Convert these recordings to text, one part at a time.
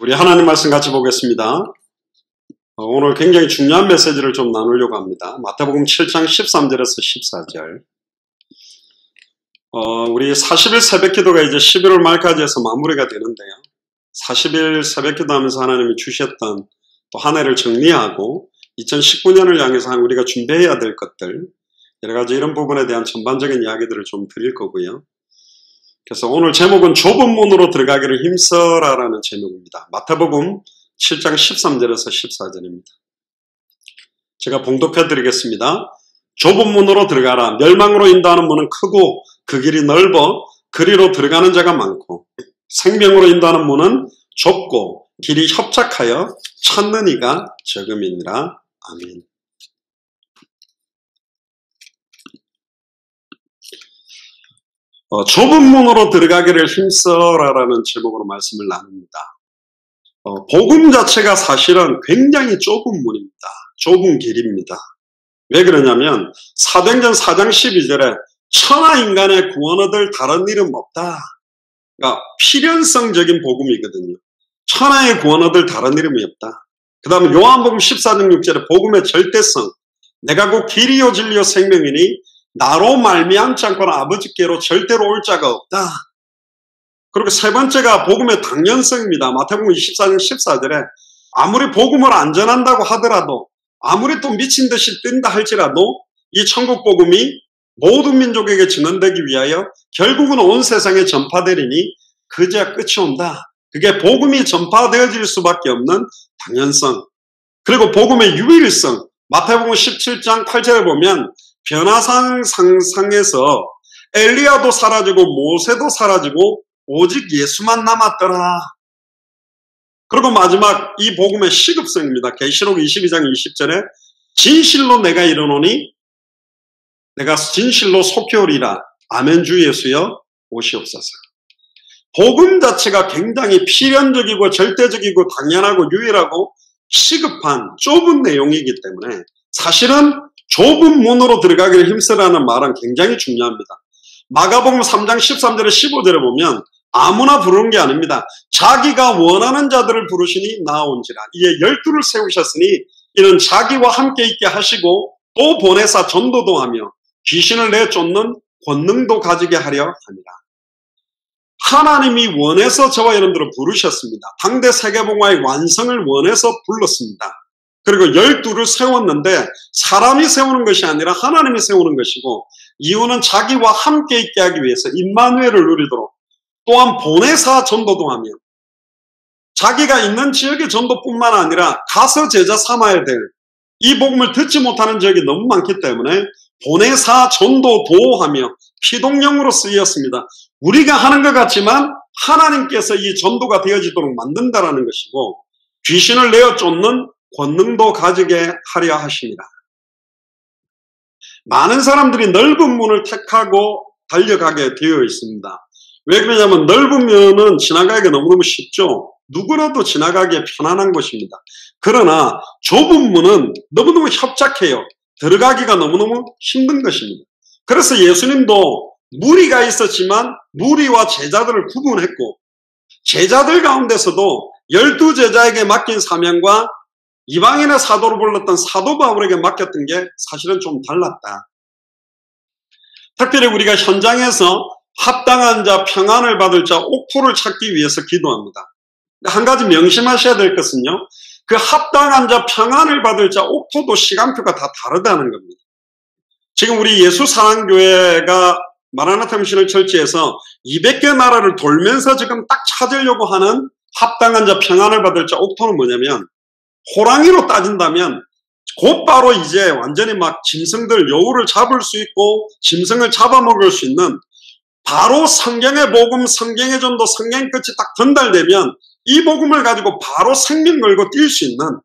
우리 하나님 말씀 같이 보겠습니다. 오늘 굉장히 중요한 메시지를 좀 나누려고 합니다. 마태복음 7장 13절에서 14절. 우리 40일 새벽기도가 이제 11월 말까지 해서 마무리가 되는데요. 40일 새벽기도 하면서 하나님이 주셨던 또 한 해를 정리하고 2019년을 향해서 우리가 준비해야 될 것들, 여러 가지 이런 부분에 대한 전반적인 이야기들을 좀 드릴 거고요. 그래서 오늘 제목은 좁은 문으로 들어가기를 힘써라라는 제목입니다. 마태복음 7장 13절에서 14절입니다. 제가 봉독해 드리겠습니다. 좁은 문으로 들어가라. 멸망으로 인도하는 문은 크고 그 길이 넓어 그리로 들어가는 자가 많고 생명으로 인도하는 문은 좁고 길이 협착하여 찾는 이가 적음이니라. 아멘. 좁은 문으로 들어가기를 힘써라라는 제목으로 말씀을 나눕니다. 복음 자체가 사실은 굉장히 좁은 문입니다. 좁은 길입니다. 왜 그러냐면 사도행전 4장 12절에 천하 인간의 구원 얻을 다른 이름 없다. 그러니까 필연성적인 복음이거든요. 천하의 구원 얻을 다른 이름이 없다. 그 다음에 요한복음 14장 6절에 복음의 절대성, 내가 곧 길이요 진리요 생명이니 나로 말미암지 않고는 아버지께로 절대로 올 자가 없다. 그리고 세 번째가 복음의 당연성입니다. 마태복음 24장 14절에 아무리 복음을 안 전한다고 하더라도, 아무리 또 미친 듯이 뜬다 할지라도 이 천국 복음이 모든 민족에게 증언되기 위하여 결국은 온 세상에 전파되리니 그제야 끝이 온다. 그게 복음이 전파되어질 수밖에 없는 당연성. 그리고 복음의 유일성. 마태복음 17장 8절에 보면 변화산 상상에서 엘리야도 사라지고 모세도 사라지고 오직 예수만 남았더라. 그리고 마지막 이 복음의 시급성입니다. 계시록 22장 20절에 진실로 내가 이르노니 내가 진실로 속히 오리라. 아멘 주 예수여 오시옵소서. 복음 자체가 굉장히 필연적이고 절대적이고 당연하고 유일하고 시급한 좁은 내용이기 때문에 사실은 좁은 문으로 들어가기를 힘쓰라는 말은 굉장히 중요합니다. 마가복음 3장 13절에 15절에 보면 아무나 부르는 게 아닙니다. 자기가 원하는 자들을 부르시니 나온지라. 이에 12를 세우셨으니 이는 자기와 함께 있게 하시고 또 보내사 전도도 하며 귀신을 내쫓는 권능도 가지게 하려 합니다. 하나님이 원해서 저와 여러분들을 부르셨습니다. 당대 세계복음화의 완성을 원해서 불렀습니다. 그리고 12를 세웠는데 사람이 세우는 것이 아니라 하나님이 세우는 것이고 이유는 자기와 함께 있게 하기 위해서 임마누엘을 누리도록 또한 보내사 전도도 하며 자기가 있는 지역의 전도뿐만 아니라 가서 제자 삼아야 될 이 복음을 듣지 못하는 지역이 너무 많기 때문에 보내사 전도도 하며 피동령으로 쓰였습니다. 우리가 하는 것 같지만 하나님께서 이 전도가 되어지도록 만든다라는 것이고 귀신을 내어 쫓는 권능도 가지게 하려 하십니다. 많은 사람들이 넓은 문을 택하고 달려가게 되어 있습니다. 왜 그러냐면 넓으면은 지나가기가 너무너무 쉽죠. 누구라도 지나가기에 편안한 곳입니다. 그러나 좁은 문은 너무너무 협착해요. 들어가기가 너무너무 힘든 것입니다. 그래서 예수님도 무리가 있었지만 무리와 제자들을 구분했고 제자들 가운데서도 12제자에게 맡긴 사명과 이방인의 사도로 불렀던 사도 바울에게 맡겼던 게 사실은 좀 달랐다. 특별히 우리가 현장에서 합당한 자, 평안을 받을 자, 옥토를 찾기 위해서 기도합니다. 한 가지 명심하셔야 될 것은요. 그 합당한 자, 평안을 받을 자, 옥토도 시간표가 다 다르다는 겁니다. 지금 우리 예수사랑교회가 마라나타 미션을 철치해서 200개 나라를 돌면서 지금 딱 찾으려고 하는 합당한 자, 평안을 받을 자, 옥토는 뭐냐면 호랑이로 따진다면 곧바로 이제 완전히 막 짐승들 여우를 잡을 수 있고 짐승을 잡아먹을 수 있는 바로 성경의 복음, 성경의 전도, 성경 끝이 딱 전달되면 이 복음을 가지고 바로 생명 걸고 뛸 수 있는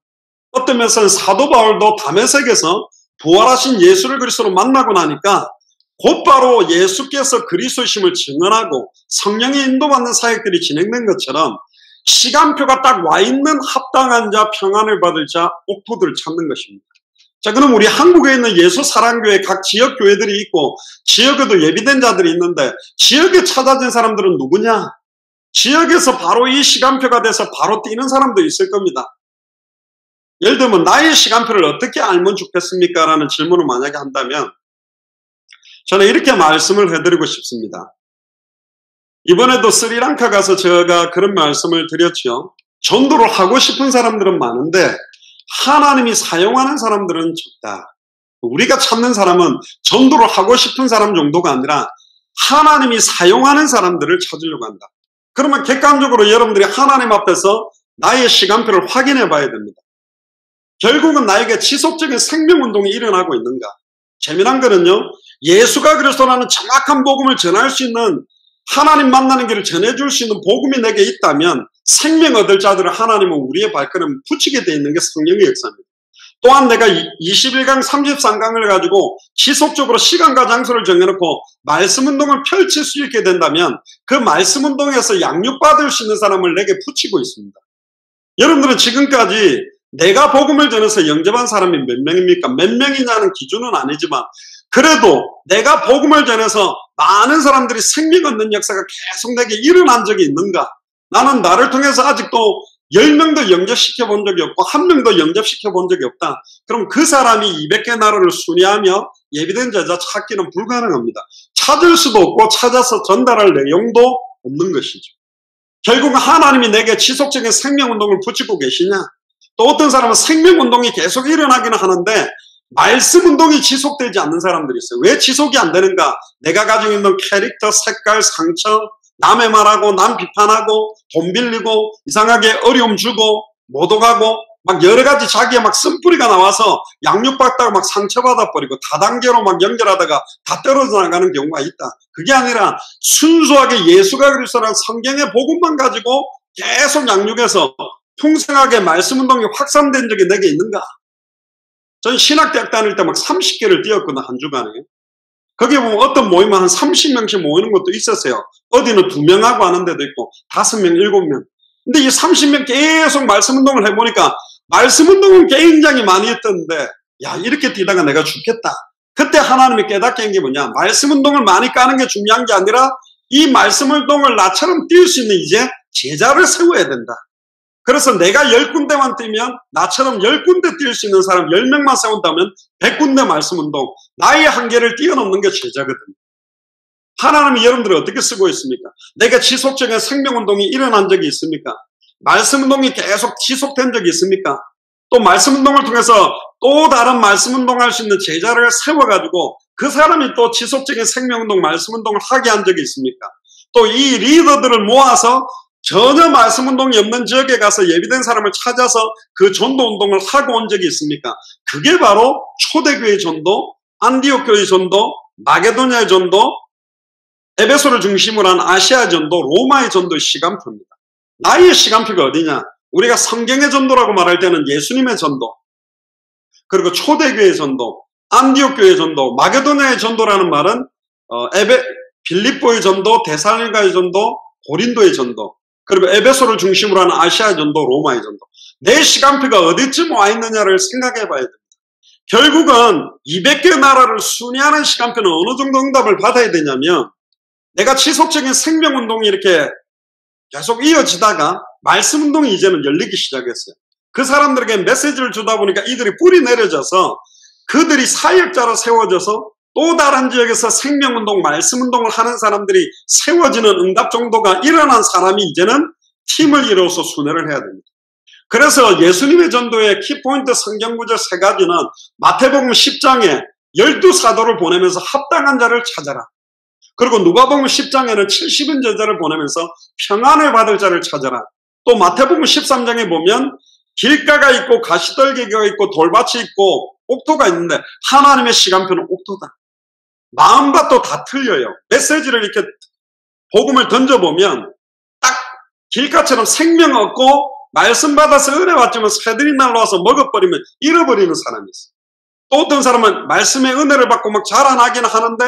어떤 면에서는 사도 바울도 다메섹에서 부활하신 예수를 그리스도로 만나고 나니까 곧바로 예수께서 그리스도심을 증언하고 성령의 인도받는 사역들이 진행된 것처럼 시간표가 딱 와 있는 합당한 자, 평안을 받을 자, 옥토들을 찾는 것입니다. 자, 그럼 우리 한국에 있는 예수사랑교회 각 지역 교회들이 있고 지역에도 예비된 자들이 있는데 지역에 찾아진 사람들은 누구냐? 지역에서 바로 이 시간표가 돼서 바로 뛰는 사람도 있을 겁니다. 예를 들면 나의 시간표를 어떻게 알면 좋겠습니까? 라는 질문을 만약에 한다면 저는 이렇게 말씀을 해드리고 싶습니다. 이번에도 스리랑카 가서 제가 그런 말씀을 드렸죠. 전도를 하고 싶은 사람들은 많은데 하나님이 사용하는 사람들은 적다. 우리가 찾는 사람은 전도를 하고 싶은 사람 정도가 아니라 하나님이 사용하는 사람들을 찾으려고 한다. 그러면 객관적으로 여러분들이 하나님 앞에서 나의 시간표를 확인해 봐야 됩니다. 결국은 나에게 지속적인 생명운동이 일어나고 있는가? 재미난 거는요, 예수가 그리스도라는 정확한 복음을 전할 수 있는, 하나님 만나는 길을 전해줄 수 있는 복음이 내게 있다면 생명 얻을 자들을 하나님은 우리의 발걸음 붙이게 되어 있는 게 성령의 역사입니다. 또한 내가 21강 33강을 가지고 지속적으로 시간과 장소를 정해놓고 말씀 운동을 펼칠 수 있게 된다면 그 말씀 운동에서 양육받을 수 있는 사람을 내게 붙이고 있습니다. 여러분들은 지금까지 내가 복음을 전해서 영접한 사람이 몇 명입니까? 몇 명이냐는 기준은 아니지만 그래도 내가 복음을 전해서 많은 사람들이 생명 얻는 역사가 계속 내게 일어난 적이 있는가? 나는 나를 통해서 아직도 10명도 영접시켜 본 적이 없고 1명도 영접시켜 본 적이 없다. 그럼 그 사람이 200개 나라를 순회하며 예비된 제자 찾기는 불가능합니다. 찾을 수도 없고 찾아서 전달할 내용도 없는 것이죠. 결국 하나님이 내게 지속적인 생명운동을 붙이고 계시냐? 또 어떤 사람은 생명운동이 계속 일어나기는 하는데 말씀운동이 지속되지 않는 사람들이 있어요. 왜 지속이 안 되는가? 내가 가지고 있는 캐릭터, 색깔, 상처, 남의 말하고 남 비판하고 돈 빌리고 이상하게 어려움 주고 모독하고 막 여러 가지 자기의 막 쓴뿌리가 나와서 양육받다가 막 상처받아 버리고 다단계로 막 연결하다가 다 떨어져 나가는 경우가 있다. 그게 아니라 순수하게 예수가 그리스도라는 성경의 복음만 가지고 계속 양육해서 풍성하게 말씀 운동이 확산된 적이 내게 있는가? 전 신학대학 다닐 때 막 30개를 뛰었거든, 한 주간에. 거기 보면 어떤 모임은 한 30명씩 모이는 것도 있었어요. 어디는 2명하고 하는 데도 있고 5명, 7명. 근데 이 30명 계속 말씀 운동을 해보니까 말씀 운동은 굉장히 많이 했던데 야, 이렇게 뛰다가 내가 죽겠다. 그때 하나님이 깨닫게 한 게 뭐냐? 말씀 운동을 많이 까는 게 중요한 게 아니라 이 말씀 운동을 나처럼 뛸 수 있는 이제 제자를 세워야 된다. 그래서 내가 10군데만 뛰면 나처럼 10군데 뛸 수 있는 사람 10명만 세운다면 100군데 말씀 운동, 나의 한계를 뛰어넘는 게 제자거든요. 하나님이 여러분들을 어떻게 쓰고 있습니까? 내가 지속적인 생명운동이 일어난 적이 있습니까? 말씀운동이 계속 지속된 적이 있습니까? 또 말씀운동을 통해서 또 다른 말씀운동할 수 있는 제자를 세워가지고 그 사람이 또 지속적인 생명운동, 말씀운동을 하게 한 적이 있습니까? 또 이 리더들을 모아서 전혀 말씀운동이 없는 지역에 가서 예비된 사람을 찾아서 그 전도운동을 하고 온 적이 있습니까? 그게 바로 초대교회 전도, 안디옥 교회 전도, 마게도냐의 전도, 에베소를 중심으로 한 아시아 전도, 로마의 전도의 시간표입니다. 나의 시간표가 어디냐? 우리가 성경의 전도라고 말할 때는 예수님의 전도, 그리고 초대교회 전도, 안디옥 교회 전도, 마게도냐의 전도라는 말은 빌립보의 전도, 데살로니가의 전도, 고린도의 전도, 그리고 에베소를 중심으로 하는 아시아 전도, 로마의 전도. 내 시간표가 어디쯤 와 있느냐를 생각해 봐야 됩니다. 결국은 200개 나라를 순회하는 시간표는 어느 정도 응답을 받아야 되냐면 내가 지속적인 생명운동이 이렇게 계속 이어지다가 말씀운동이 이제는 열리기 시작했어요. 그 사람들에게 메시지를 주다 보니까 이들이 뿌리 내려져서 그들이 사역자로 세워져서 또 다른 지역에서 생명운동, 말씀운동을 하는 사람들이 세워지는 응답 정도가 일어난 사람이 이제는 팀을 이뤄서 순회를 해야 됩니다. 그래서 예수님의 전도의 키포인트 성경구절 3가지는 마태복음 10장에 12사도를 보내면서 합당한 자를 찾아라. 그리고 누가복음 10장에는 70인 제자를 보내면서 평안을 받을 자를 찾아라. 또 마태복음 13장에 보면 길가가 있고 가시떨기가 있고 돌밭이 있고 옥토가 있는데 하나님의 시간표는 옥토다. 마음과 또 다 틀려요. 메시지를 이렇게 복음을 던져보면 딱 길가처럼 생명 얻고 말씀 받아서 은혜 받지만 새들이 날라와서 먹어버리면 잃어버리는 사람이 있어요. 또 어떤 사람은 말씀의 은혜를 받고 막 자라나기는 하는데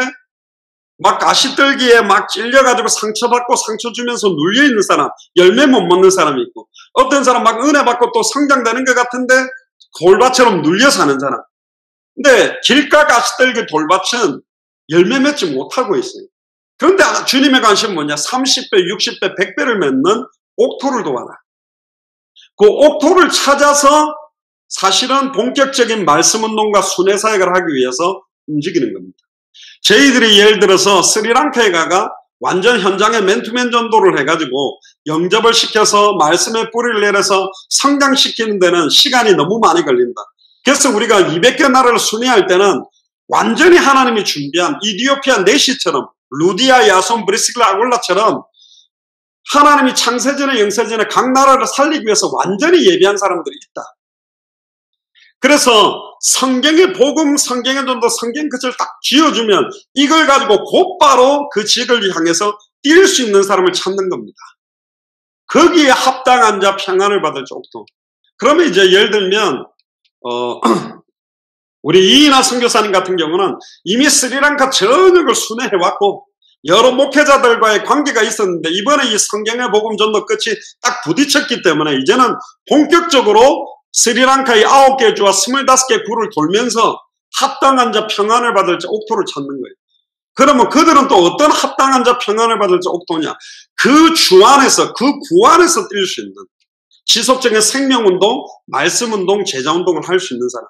막 가시떨기에 막 찔려가지고 상처받고 상처 주면서 눌려있는 사람, 열매 못 먹는 사람이 있고 어떤 사람 막 은혜 받고 또 성장되는 것 같은데 돌밭처럼 눌려 사는 사람. 근데 길가 가시떨기 돌밭은 열매 맺지 못하고 있어요. 그런데 주님의 관심은 뭐냐? 30배, 60배, 100배를 맺는 옥토를 도와라. 그 옥토를 찾아서 사실은 본격적인 말씀운동과 순회사역을 하기 위해서 움직이는 겁니다. 저희들이 예를 들어서 스리랑카에 가가 완전 현장에 맨투맨 전도를 해가지고 영접을 시켜서 말씀의 뿌리를 내려서 성장시키는 데는 시간이 너무 많이 걸린다. 그래서 우리가 200개 나라를 순회할 때는 완전히 하나님이 준비한 이디오피아 네시처럼 루디아, 야손, 브리스길라, 아굴라처럼 하나님이 창세전에 영세전에 각 나라를 살리기 위해서 완전히 예비한 사람들이 있다. 그래서 성경의 복음, 성경의 전도, 성경 끝을 딱 쥐어주면 이걸 가지고 곧바로 그 직을 향해서 뛸 수 있는 사람을 찾는 겁니다. 거기에 합당한 자, 평안을 받을 자 옥토. 그러면 이제 예를 들면 우리 이인하 선교사님 같은 경우는 이미 스리랑카 전역을 순회해왔고 여러 목회자들과의 관계가 있었는데 이번에 이 성경의 복음 전도 끝이 딱 부딪혔기 때문에 이제는 본격적으로 스리랑카의 9개 주와 25개 구를 돌면서 합당한 자, 평안을 받을 자 옥토를 찾는 거예요. 그러면 그들은 또 어떤 합당한 자, 평안을 받을 자 옥토냐? 그 주 안에서, 그 구 안에서 뛸 수 있는 지속적인 생명운동, 말씀운동, 제자운동을 할 수 있는 사람.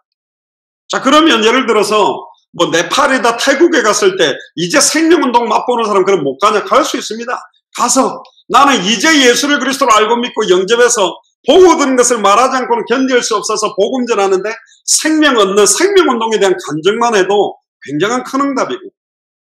자, 그러면 예를 들어서 뭐 네팔이다, 태국에 갔을 때 이제 생명운동 맛보는 사람 그럼 못 가냐? 갈 수 있습니다. 가서 나는 이제 예수를 그리스도로 알고 믿고 영접해서 보고 들은 것을 말하지 않고는 견딜 수 없어서 복음 전하는데 생명 얻는 생명운동에 대한 간증만 해도 굉장한 큰 응답이고,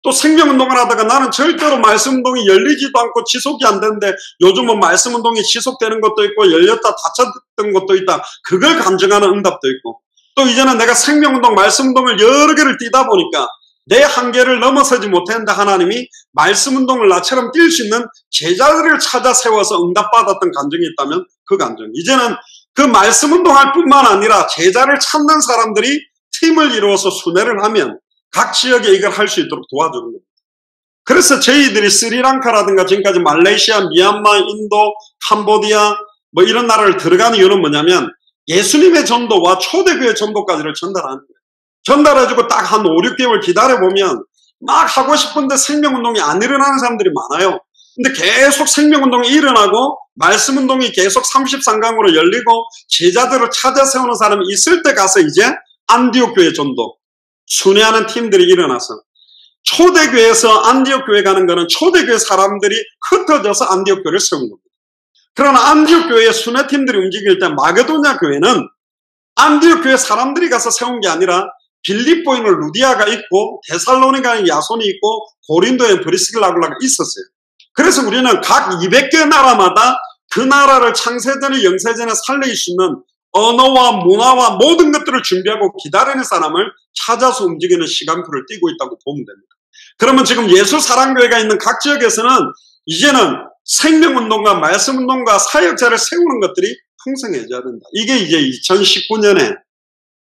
또 생명운동을 하다가 나는 절대로 말씀운동이 열리지도 않고 지속이 안 되는데 요즘은 말씀운동이 지속되는 것도 있고 열렸다 닫혔던 것도 있다. 그걸 간증하는 응답도 있고, 또 이제는 내가 생명운동, 말씀운동을 여러 개를 뛰다 보니까 내 한계를 넘어서지 못했는데 하나님이 말씀운동을 나처럼 뛸 수 있는 제자들을 찾아 세워서 응답받았던 간증이 있다면 그 간증. 이제는 그 말씀운동할 뿐만 아니라 제자를 찾는 사람들이 팀을 이루어서 순회를 하면 각 지역에 이걸 할 수 있도록 도와주는 겁니다. 그래서 저희들이 스리랑카라든가 지금까지 말레이시아, 미얀마, 인도, 캄보디아 뭐 이런 나라를 들어가는 이유는 뭐냐면 예수님의 전도와 초대교회 전도까지를 전달하는 거예요. 전달해주고 딱 한 5, 6개월 기다려보면 막 하고 싶은데 생명운동이 안 일어나는 사람들이 많아요. 근데 계속 생명운동이 일어나고 말씀운동이 계속 33강으로 열리고 제자들을 찾아 세우는 사람이 있을 때 가서 이제 안디옥 교회 전도 순회하는 팀들이 일어나서 초대교회에서 안디옥 교회 가는 거는 초대교회 사람들이 흩어져서 안디옥 교회를 세운 겁니다. 그러나 안디옥 교회의 순회팀들이 움직일 때 마게도냐 교회는 안디옥 교회 사람들이 가서 세운 게 아니라 빌립보에는 루디아가 있고 데살로니가에 야손이 있고 고린도에 브리스길라, 아굴라가 있었어요. 그래서 우리는 각 200개 나라마다 그 나라를 창세전에 영세전에 살릴 수 있는 언어와 문화와 모든 것들을 준비하고 기다리는 사람을 찾아서 움직이는 시간표를 띄고 있다고 보면 됩니다. 그러면 지금 예수 사랑교회가 있는 각 지역에서는 이제는 생명운동과 말씀운동과 사역자를 세우는 것들이 풍성해져야 된다. 이게 이제 2019년에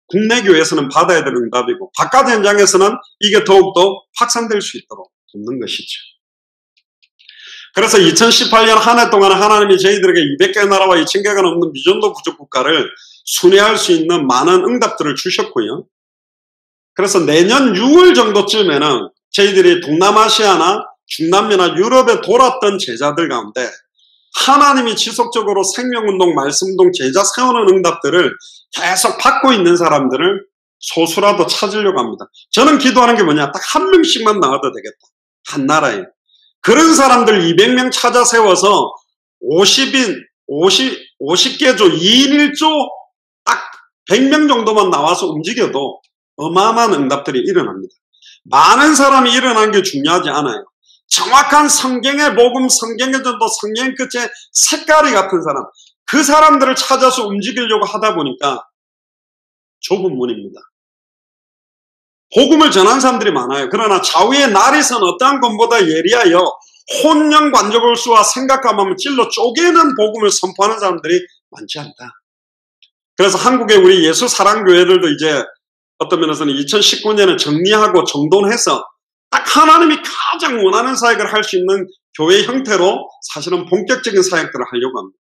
국내 교회에서는 받아야 될 응답이고 바깥 현장에서는 이게 더욱더 확산될 수 있도록 돕는 것이죠. 그래서 2018년 한 해 동안 하나님이 저희들에게 200개 나라와 2000개가 넘는 미전도 부족 국가를 순회할 수 있는 많은 응답들을 주셨고요. 그래서 내년 6월 정도쯤에는 저희들이 동남아시아나 중남미나 유럽에 돌았던 제자들 가운데 하나님이 지속적으로 생명운동, 말씀운동, 제자 세우는 응답들을 계속 받고 있는 사람들을 소수라도 찾으려고 합니다. 저는 기도하는 게 뭐냐? 딱 한 명씩만 나와도 되겠다. 한 나라에. 그런 사람들 200명 찾아 세워서 50개 조, 2인 1조 딱 100명 정도만 나와서 움직여도 어마어마한 응답들이 일어납니다. 많은 사람이 일어나는 게 중요하지 않아요. 정확한 성경의 복음, 성경의 전도, 성경의 끝에 색깔이 같은 사람, 그 사람들을 찾아서 움직이려고 하다 보니까 좁은 문입니다. 복음을 전한 사람들이 많아요. 그러나 좌우의 날이 선 어떠한 것보다 예리하여 혼령 관저볼수와 생각감을 찔러 쪼개는 복음을 선포하는 사람들이 많지 않다. 그래서 한국의 우리 예수 사랑교회들도 이제 어떤 면에서는 2019년에 정리하고 정돈해서 딱 하나님이 가장 원하는 사역을 할 수 있는 교회 형태로 사실은 본격적인 사역들을 하려고 합니다.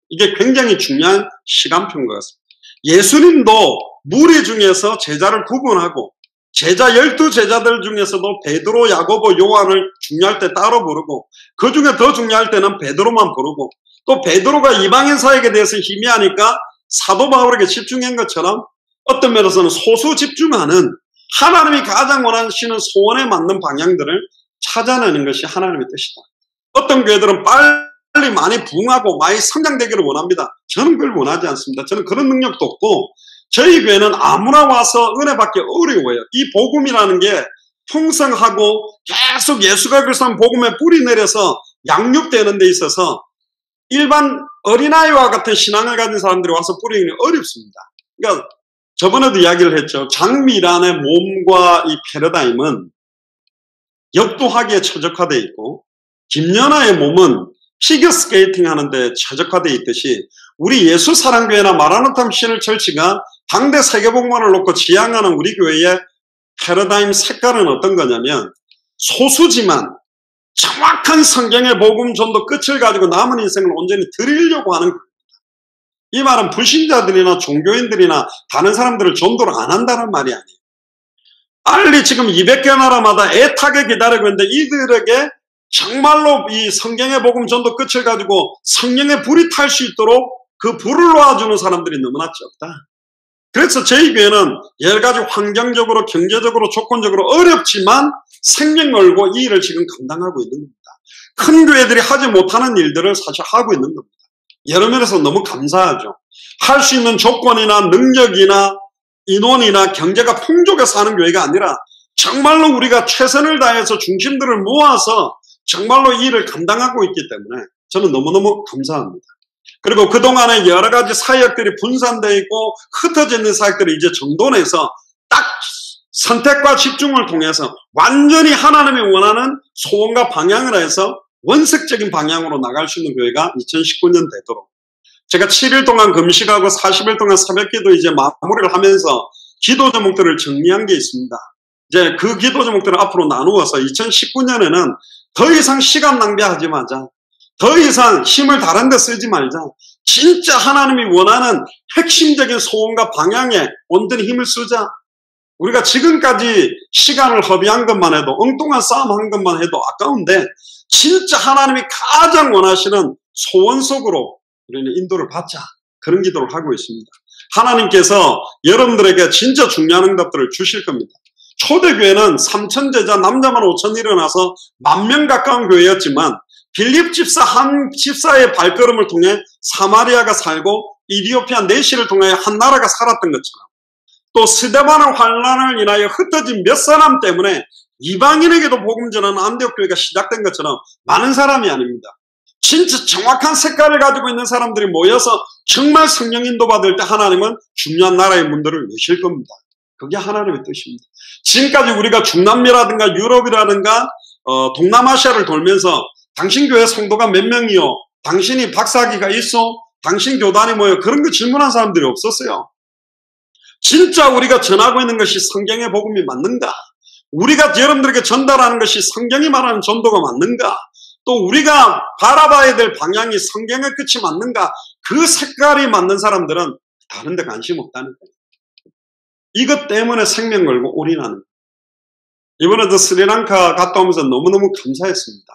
이게 굉장히 중요한 시간표인 것 같습니다. 예수님도 무리 중에서 제자를 구분하고 제자 12제자들 중에서도 베드로, 야고보, 요한을 중요할 때 따로 부르고 그 중에 더 중요할 때는 베드로만 부르고 또 베드로가 이방인 사역에 대해서 희미하니까 사도 바울에게 집중한 것처럼 어떤 면에서는 소수 집중하는 하나님이 가장 원하시는 소원에 맞는 방향들을 찾아내는 것이 하나님의 뜻이다. 어떤 교회들은 빨리 많이 부흥하고 많이 성장되기를 원합니다. 저는 그걸 원하지 않습니다. 저는 그런 능력도 없고 저희 교회는 아무나 와서 은혜 받기 어려워요. 이 복음이라는 게 풍성하고 계속 예수가 그리스도한 복음에 뿌리 내려서 양육되는 데 있어서 일반 어린아이와 같은 신앙을 가진 사람들이 와서 뿌리기는 어렵습니다. 그러니까 저번에도 이야기를 했죠. 장미란의 몸과 이 패러다임은 역도하기에 최적화되어 있고 김연아의 몸은 피겨스케이팅 하는데 최적화되어 있듯이 우리 예수사랑교회나 마라나타 미션을 철치가 당대 세계복음화를 놓고 지향하는 우리 교회의 패러다임 색깔은 어떤 거냐면 소수지만 정확한 성경의 복음 전도 끝을 가지고 남은 인생을 온전히 드리려고 하는 겁니다. 이 말은 불신자들이나 종교인들이나 다른 사람들을 전도를 안 한다는 말이 아니에요. 빨리 지금 200개 나라마다 애타게 기다리고 있는데 이들에게 정말로 이 성경의 복음 전도 끝을 가지고 성령의 불이 탈 수 있도록 그 불을 놓아주는 사람들이 너무나 적다. 그래서 저희 교회는 여러 가지 환경적으로 경제적으로 조건적으로 어렵지만 생명 걸고 이 일을 지금 감당하고 있는 겁니다. 큰 교회들이 하지 못하는 일들을 사실 하고 있는 겁니다. 여러 면에서 너무 감사하죠. 할 수 있는 조건이나 능력이나 인원이나 경제가 풍족해서 하는 교회가 아니라 정말로 우리가 최선을 다해서 중심들을 모아서 정말로 이 일을 감당하고 있기 때문에 저는 너무너무 감사합니다. 그리고 그동안에 여러 가지 사역들이 분산되어 있고 흩어져 있는 사역들이 이제 정돈해서 딱 선택과 집중을 통해서 완전히 하나님이 원하는 소원과 방향을 해서 원색적인 방향으로 나갈 수 있는 교회가 2019년 되도록 제가 7일 동안 금식하고 40일 동안 새벽기도 이제 마무리를 하면서 기도 제목들을 정리한 게 있습니다. 이제 그 기도 제목들을 앞으로 나누어서 2019년에는 더 이상 시간 낭비하지 마자. 더 이상 힘을 다른 데 쓰지 말자. 진짜 하나님이 원하는 핵심적인 소원과 방향에 온전히 힘을 쓰자. 우리가 지금까지 시간을 허비한 것만 해도 엉뚱한 싸움한 것만 해도 아까운데 진짜 하나님이 가장 원하시는 소원 속으로 우리는 인도를 받자. 그런 기도를 하고 있습니다. 하나님께서 여러분들에게 진짜 중요한 응답들을 주실 겁니다. 초대교회는 3,000제자 남자만 5,000 일어나서 10,000명 가까운 교회였지만 빌립 집사 한 집사의 발걸음을 통해 사마리아가 살고 이디오피아 내시를 통해 한 나라가 살았던 것처럼 또 스데반의 환란을 인하여 흩어진 몇 사람 때문에 이방인에게도 복음 전하는 안디옥 교회가 시작된 것처럼 많은 사람이 아닙니다. 진짜 정확한 색깔을 가지고 있는 사람들이 모여서 정말 성령 인도 받을 때 하나님은 중요한 나라의 문들을 여실 겁니다. 그게 하나님의 뜻입니다. 지금까지 우리가 중남미라든가 유럽이라든가 동남아시아를 돌면서 당신 교회 성도가 몇 명이요? 당신이 박사학위가 있어? 당신 교단이 뭐예요? 그런 거 질문한 사람들이 없었어요. 진짜 우리가 전하고 있는 것이 성경의 복음이 맞는가? 우리가 여러분들에게 전달하는 것이 성경이 말하는 전도가 맞는가? 또 우리가 바라봐야 될 방향이 성경의 끝이 맞는가? 그 색깔이 맞는 사람들은 다른 데 관심 없다는 거예요. 이것 때문에 생명 걸고 올인하는 거예요. 이번에도 스리랑카 갔다 오면서 너무너무 감사했습니다.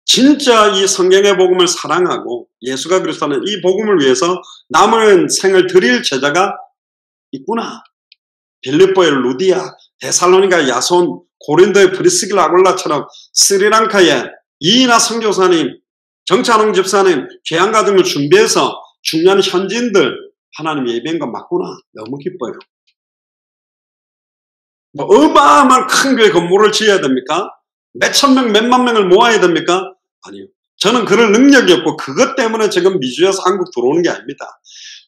진짜 이 성경의 복음을 사랑하고 예수가 그리스도는 이 복음을 위해서 남은 생을 드릴 제자가 있구나. 빌립보의 루디아, 데살로니가 야손, 고린도의 브리스길라 아굴라처럼 스리랑카에 이이나 선교사님, 정찬홍 집사님, 귀향가정을 준비해서 중요한 현지인들 하나님 예배한 거 맞구나. 너무 기뻐요. 뭐 어마어마한 큰 교회 건물을 지어야 됩니까? 몇천 명, 몇만 명을 모아야 됩니까? 아니요. 저는 그럴 능력이 없고 그것 때문에 지금 미주에서 한국 들어오는 게 아닙니다.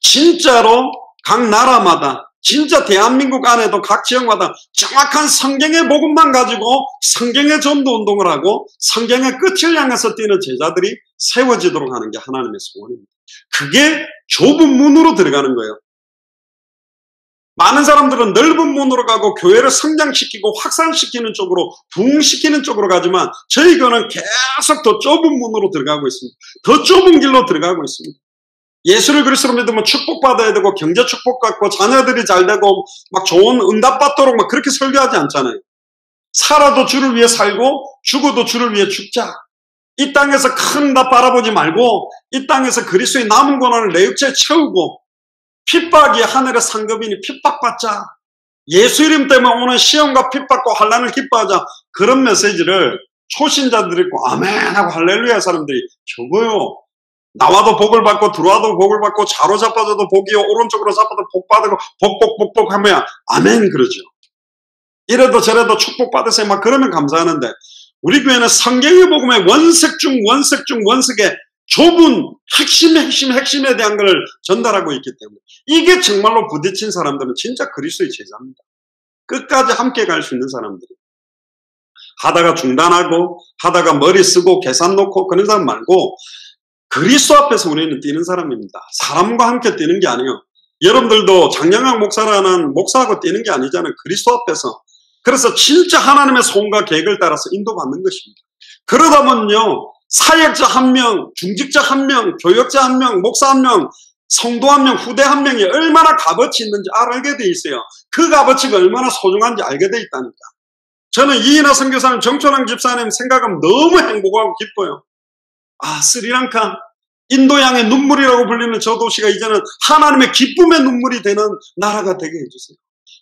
진짜로 각 나라마다 진짜 대한민국 안에도 각 지역마다 정확한 성경의 복음만 가지고 성경의 전도 운동을 하고 성경의 끝을 향해서 뛰는 제자들이 세워지도록 하는 게 하나님의 소원입니다. 그게 좁은 문으로 들어가는 거예요. 많은 사람들은 넓은 문으로 가고 교회를 성장시키고 확산시키는 쪽으로 부흥시키는 쪽으로 가지만 저희 교회는 계속 더 좁은 문으로 들어가고 있습니다. 더 좁은 길로 들어가고 있습니다. 예수를 그리스도로 믿으면 축복받아야 되고 경제 축복받고 자녀들이 잘 되고 막 좋은 응답받도록 막 그렇게 설교하지 않잖아요. 살아도 주를 위해 살고 죽어도 주를 위해 죽자. 이 땅에서 큰 응답 바라보지 말고 이 땅에서 그리스도의 남은 고난을 내 육체에 채우고 핍박이 하늘의 상급이니 핍박받자. 예수 이름 때문에 오는 시험과 핍박과 환난을 기뻐하자. 그런 메시지를 초신자들이 있고 아멘 하고 할렐루야 사람들이 적어요. 나와도 복을 받고 들어와도 복을 받고 좌로 자빠져도 복이요 오른쪽으로 자빠도 복 받고 복복복복 하면 아멘 그러죠. 이래도 저래도 축복받으세요 막 그러면 감사하는데 우리 교회는 성경의 복음의 원색 중 원색 중 원색의 좁은 핵심에 대한 걸 전달하고 있기 때문에 이게 정말로 부딪힌 사람들은 진짜 그리스도의 제자입니다. 끝까지 함께 갈 수 있는 사람들이 하다가 중단하고 하다가 머리 쓰고 계산 놓고 그런 사람 말고 그리스도 앞에서 우리는 뛰는 사람입니다. 사람과 함께 뛰는 게 아니에요. 여러분들도 장영학 목사라는 목사하고 뛰는 게 아니잖아요. 그리스도 앞에서. 그래서 진짜 하나님의 소원과 계획을 따라서 인도받는 것입니다. 그러다 보면요. 사역자 한 명, 중직자 한 명, 교역자 한 명, 목사 한 명, 성도 한 명, 후대 한 명이 얼마나 값어치 있는지 알게 돼 있어요. 그 값어치가 얼마나 소중한지 알게 돼 있다니까. 저는 이인하 선교사님, 정촌왕 집사님 생각하면 너무 행복하고 기뻐요. 아, 스리랑카, 인도양의 눈물이라고 불리는 저 도시가 이제는 하나님의 기쁨의 눈물이 되는 나라가 되게 해주세요.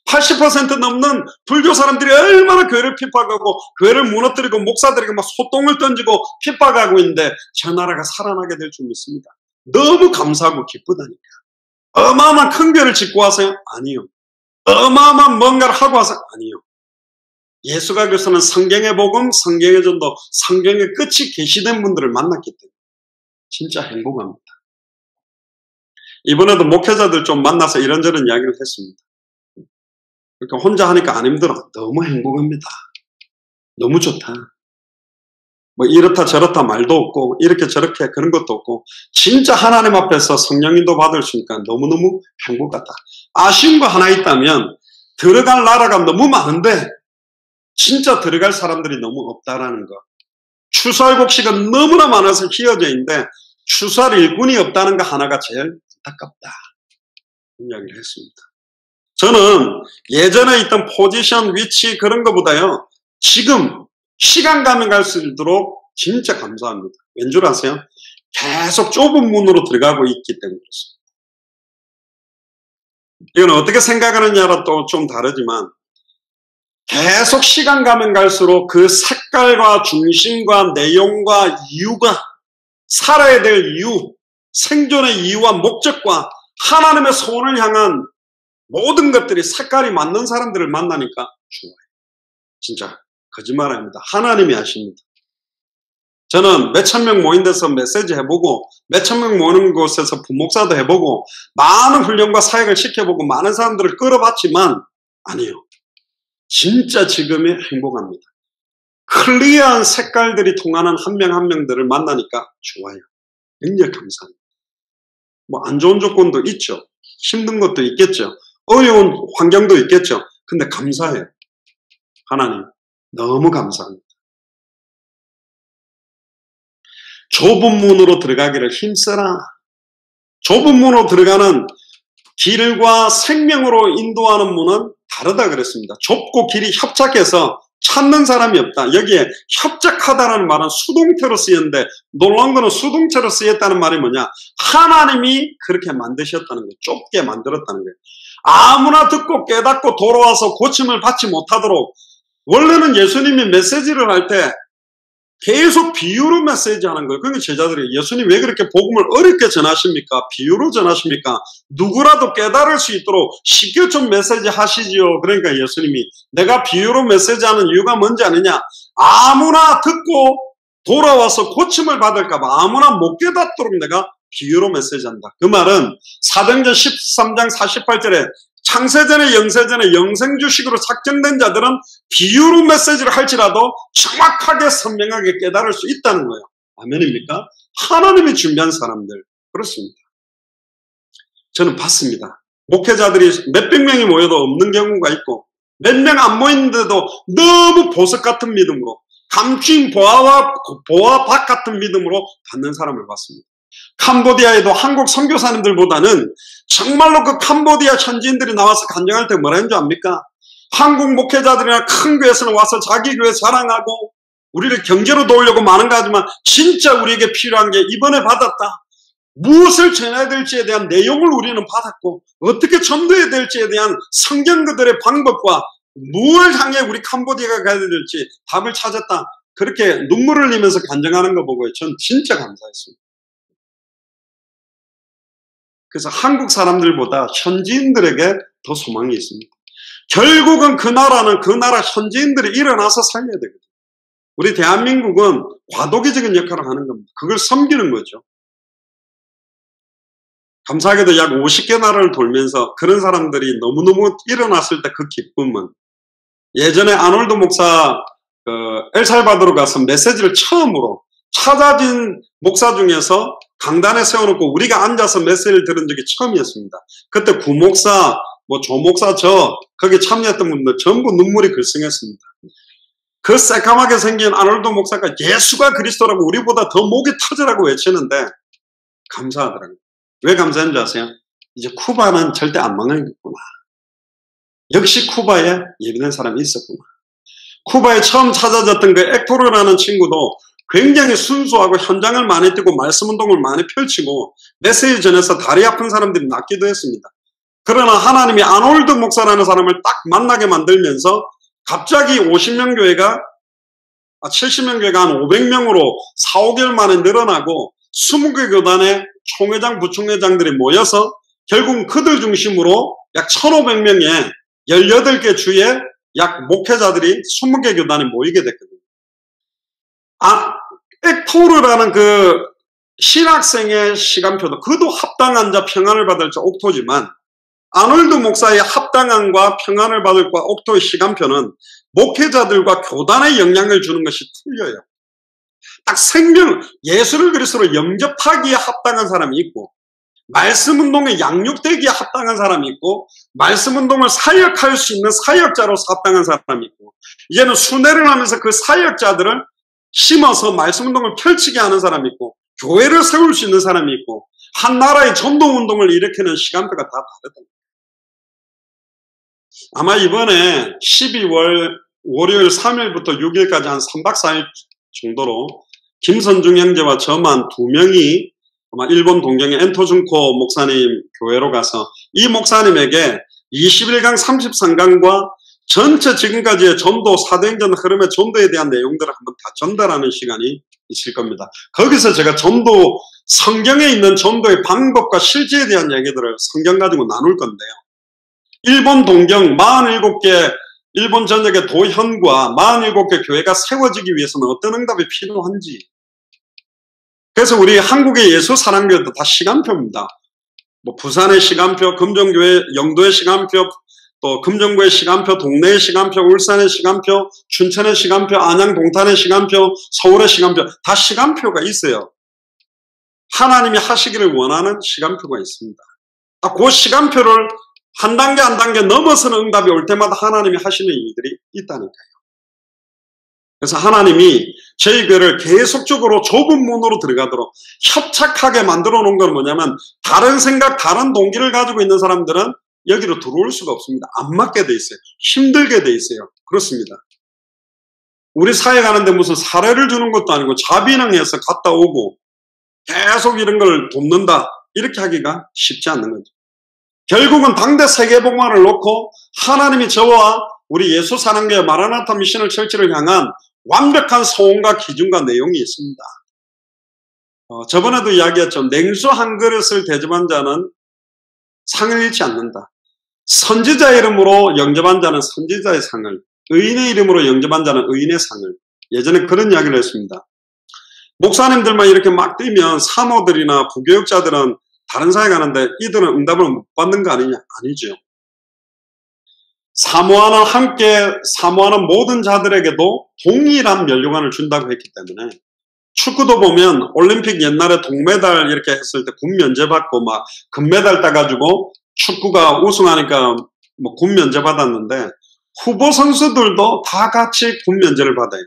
80% 넘는 불교 사람들이 얼마나 교회를 핍박하고 교회를 무너뜨리고 목사들에게 막 소똥을 던지고 핍박하고 있는데 저 나라가 살아나게 될 줄 믿습니다. 너무 감사하고 기쁘다니까. 어마어마한 큰 교회를 짓고 와서요? 아니요. 어마어마한 뭔가를 하고 와서? 아니요. 예수가 교서는 성경의 복음, 성경의 전도, 성경의 끝이 계시된 분들을 만났기 때문에 진짜 행복합니다. 이번에도 목회자들 좀 만나서 이런저런 이야기를 했습니다. 그러니까 혼자 하니까 안 힘들어. 너무 행복합니다. 너무 좋다. 뭐 이렇다 저렇다 말도 없고 이렇게 저렇게 그런 것도 없고 진짜 하나님 앞에서 성령인도 받을 수 있으니까 너무너무 행복하다. 아쉬운 거 하나 있다면 들어갈 나라가 너무 많은데 진짜 들어갈 사람들이 너무 없다라는 거. 추수할 곡식가 너무나 많아서 휘어져 있는데 추수할 일꾼이 없다는 거 하나가 제일 안타깝다. 이야기를 했습니다. 저는 예전에 있던 포지션, 위치 그런 것보다요. 지금 시간 가면 갈수록 진짜 감사합니다. 왠 줄 아세요? 계속 좁은 문으로 들어가고 있기 때문에 그렇습니다. 이건 어떻게 생각하느냐라 또 좀 다르지만 계속 시간 가면 갈수록 그 색깔과 중심과 내용과 이유가 살아야 될 이유, 생존의 이유와 목적과 하나님의 소원을 향한 모든 것들이 색깔이 맞는 사람들을 만나니까 좋아요. 진짜 거짓말 아닙니다. 하나님이 아십니다. 저는 몇천 명 모인 데서 메시지 해보고 몇천 명 모이는 곳에서 부목사도 해보고 많은 훈련과 사역을 시켜보고 많은 사람들을 끌어봤지만 아니에요. 진짜 지금이 행복합니다. 클리어한 색깔들이 통하는 한 명 한 명들을 만나니까 좋아요. 굉장히 감사합니다. 뭐 안 좋은 조건도 있죠. 힘든 것도 있겠죠. 어려운 환경도 있겠죠. 근데 감사해요. 하나님 너무 감사합니다. 좁은 문으로 들어가기를 힘써라. 좁은 문으로 들어가는 길과 생명으로 인도하는 문은 다르다 그랬습니다. 좁고 길이 협착해서 찾는 사람이 없다. 여기에 협착하다라는 말은 수동태로 쓰였는데 놀라운 거는 수동태로 쓰였다는 말이 뭐냐. 하나님이 그렇게 만드셨다는 거예요. 좁게 만들었다는 거예요. 아무나 듣고 깨닫고 돌아와서 고침을 받지 못하도록 원래는 예수님이 메시지를 할 때 계속 비유로 메시지 하는 거예요. 그러니까 제자들이 예수님 왜 그렇게 복음을 어렵게 전하십니까? 비유로 전하십니까? 누구라도 깨달을 수 있도록 쉽게 좀 메시지 하시지요. 그러니까 예수님이 내가 비유로 메시지하는 이유가 뭔지 아느냐? 아무나 듣고 돌아와서 고침을 받을까 봐 아무나 못 깨닫도록 내가 비유로 메시지한다. 그 말은 사도행전 13장 48절에 창세전에 영세전에 영생주식으로 작정된 자들은 비유로 메시지를 할지라도 정확하게 선명하게 깨달을 수 있다는 거예요. 아멘입니까? 하나님이 준비한 사람들 그렇습니다. 저는 봤습니다. 목회자들이 몇백 명이 모여도 없는 경우가 있고 몇 명 안 모이는데도 너무 보석 같은 믿음으로 감추인 보아와 밭 같은 믿음으로 받는 사람을 봤습니다. 캄보디아에도 한국 선교사님들보다는 정말로 그 캄보디아 현지인들이 나와서 간증할 때 뭐라 했는지 압니까? 한국 목회자들이나 큰 교회에서는 와서 자기 교회 자랑하고 우리를 경제로 도우려고 많은 거 하지만 진짜 우리에게 필요한 게 이번에 받았다. 무엇을 전해야 될지에 대한 내용을 우리는 받았고 어떻게 전도해야 될지에 대한 성경 그들의 방법과 무엇을 향해 우리 캄보디아가 가야 될지 답을 찾았다. 그렇게 눈물을 흘리면서 간증하는 거 보고 전 진짜 감사했습니다. 그래서 한국 사람들보다 현지인들에게 더 소망이 있습니다. 결국은 그 나라는 그 나라 현지인들이 일어나서 살려야 되거든요. 우리 대한민국은 과도기적인 역할을 하는 겁니다. 그걸 섬기는 거죠. 감사하게도 약 50개 나라를 돌면서 그런 사람들이 너무너무 일어났을 때 그 기쁨은 예전에 아놀드 목사 엘살바도르 가서 메시지를 처음으로 찾아진 목사 중에서 강단에 세워놓고 우리가 앉아서 메시지를 들은 적이 처음이었습니다. 그때 구목사, 조목사 거기 참여했던 분들 전부 눈물이 글썽했습니다. 그 새까맣게 생긴 아놀드 목사가 예수가 그리스도라고 우리보다 더 목이 터지라고 외치는데 감사하더라고요. 왜 감사한지 아세요? 이제 쿠바는 절대 안 망하겠구나. 역시 쿠바에 예비된 사람이 있었구나. 쿠바에 처음 찾아졌던 그 액토르라는 친구도 굉장히 순수하고 현장을 많이 뛰고 말씀운동을 많이 펼치고 메시지 전해서 다리 아픈 사람들이 낫기도 했습니다. 그러나 하나님이 아놀드 목사라는 사람을 딱 만나게 만들면서 갑자기 50명 교회가 70명 교회가 한 500명으로 4, 5개월 만에 늘어나고 20개 교단의 총회장, 부총회장들이 모여서 결국 그들 중심으로 약 1500명의 18개 주의 약 목회자들이 20개 교단에 모이게 됐거든요. 액토르라는 그 신학생의 시간표도 그도 합당한 자 평안을 받을 자 옥토지만 아놀드 목사의 합당함과 평안을 받을 과 옥토의 시간표는 목회자들과 교단에 영향을 주는 것이 틀려요. 딱 예수를 그리스도로 영접하기에 합당한 사람이 있고 말씀운동에 양육되기에 합당한 사람이 있고 말씀운동을 사역할 수 있는 사역자로서 합당한 사람이 있고 이제는 순회를 하면서 그 사역자들을 심어서 말씀운동을 펼치게 하는 사람이 있고 교회를 세울 수 있는 사람이 있고 한 나라의 전도운동을 일으키는 시간표가 다 다르다. 아마 이번에 12월 월요일 3일부터 6일까지 한 3박 4일 정도로 김선중 형제와 저만 2명이 아마 일본 동경의 엔토준코 목사님 교회로 가서 이 목사님에게 21강 33강과 전체 지금까지의 전도 사도행전 흐름의 전도에 대한 내용들을 한번 다 전달하는 시간이 있을 겁니다. 거기서 제가 성경에 있는 전도의 방법과 실제에 대한 얘기들을 성경 가지고 나눌 건데요. 일본 동경 47개 일본 전역의 도현과 47개 교회가 세워지기 위해서는 어떤 응답이 필요한지. 그래서 우리 한국의 예수 사랑교회도 다 시간표입니다. 부산의 시간표, 금정교회, 영도의 시간표, 또 금정구의 시간표, 동네의 시간표, 울산의 시간표, 춘천의 시간표, 안양 동탄의 시간표, 서울의 시간표, 다 시간표가 있어요. 하나님이 하시기를 원하는 시간표가 있습니다. 그 시간표를 한 단계 한 단계 넘어서는 응답이 올 때마다 하나님이 하시는 일들이 있다니까요. 그래서 하나님이 저희 교회를 계속적으로 좁은 문으로 들어가도록 협착하게 만들어 놓은 건 뭐냐면 다른 생각, 다른 동기를 가지고 있는 사람들은 여기로 들어올 수가 없습니다. 안 맞게 돼 있어요. 힘들게 돼 있어요. 그렇습니다. 우리 사회 가는데 무슨 사례를 주는 것도 아니고 자비능해서 갔다 오고 계속 이런 걸 돕는다. 이렇게 하기가 쉽지 않는 거죠. 결국은 당대 세계복음화를 놓고 하나님이 저와 우리 예수 사랑교회 마라나타 미셔널 철치를 향한 완벽한 소원과 기준과 내용이 있습니다. 저번에도 이야기했죠. 냉수 한 그릇을 대접한 자는 상을 잃지 않는다. 선지자 이름으로 영접한 자는 선지자의 상을, 의인의 이름으로 영접한 자는 의인의 상을. 예전에 그런 이야기를 했습니다. 목사님들만 이렇게 막 뛰면 사모들이나 부교육자들은 다른 사회 가는데 이들은 응답을 못 받는 거 아니냐? 아니죠. 사모하는 모든 자들에게도 동일한 면류관을 준다고 했기 때문에 축구도 보면 올림픽 옛날에 동메달 이렇게 했을 때 군 면제 받고 막 금메달 따가지고 축구가 우승하니까 군 면제 받았는데 후보 선수들도 다 같이 군 면제를 받아요.